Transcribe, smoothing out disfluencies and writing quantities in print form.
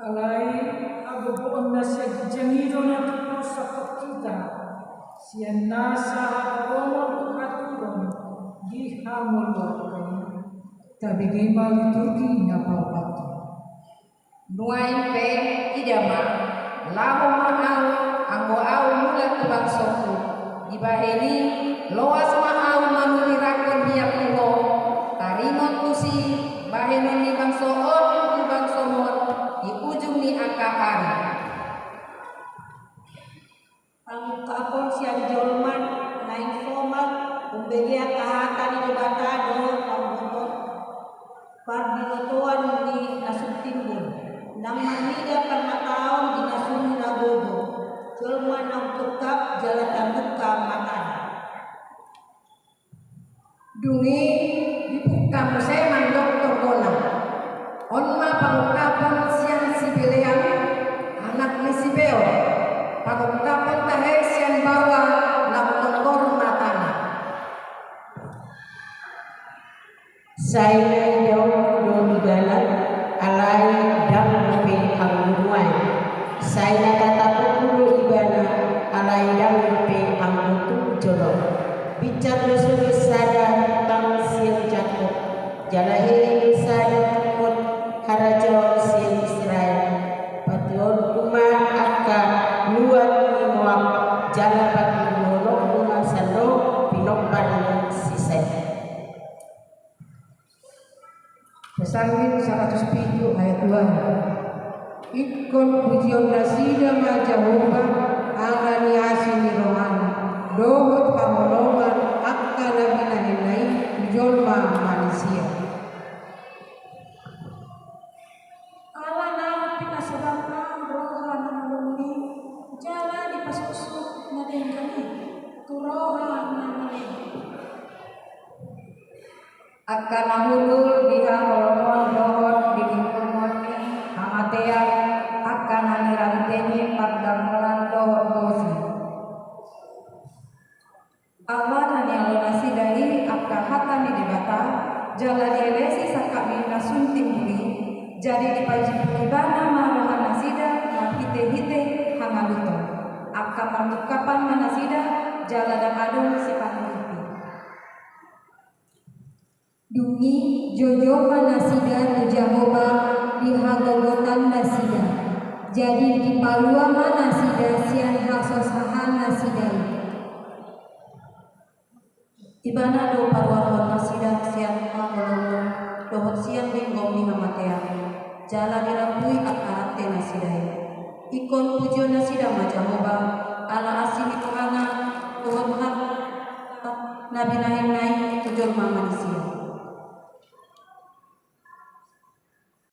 alai agoboon na siya janido na tupo sa pagkita siya nasa hakomon katulong di hamon wakay tabigay maliturgi na papato nuay pe idama laho maaw ang waaw mula tubang soku ibaheni loas maaw manulirakon biyak mo tarimot tusi bahenon ni bang soon ni bang somon di ujung ni akahari ang kaapon siya jolman na informal kumbegia kahatan ni batado ang butot parbinotuan ni nasubtimbon nang manida permataon di nasun nagogo jolman ang tukap jalatan buka matan dungi dibuka museman dokter gona onma pangungkapan siang sibilean anak ni sibeo pangungkapan tahe siang bawa nak tengkor matana saya jauh doni galat alai dam pe angguai saya kata dulu ibana alai dam pe anggutu jolo bicara sulit sada tang siang jatuh jalahe sada kot harajo siang Israel pation kuma akka luat ni moam jala pati mono kuma sando pinokpan sisai. Pesanggih 107 ayat 2. Ikon pujian nasida ma Jehovah angani asini rohani dohot pamoloman akka nabina henai jolma manusia. ala na pinasabang rohan ng alumni jala di pasusuk na din kami turohan ng akan nahulul diha hormon dohot dihimpunmoni hamatea akan naniranteni pagdamulan dohot dosi Allah nani alonasi dari akka hata ni dibata jala dielesi sakami nasun timbuli jadi dipajibulibana marohan nasida mahite-hite hangaluto akka pantukapan manasida jala damadung sifat mimpi dungi jojo manasida tu Jehovah di hagogotan nasida jadi di palua manasida sian haksosahan nasida ibana do parwahon nasida sian hagolongon dohot sian binggong ni hamatea jala dirambui akahate nasida ikon pujo nasida ma Jehovah ala asini kohana dohot hak nabi nahin tujol manusia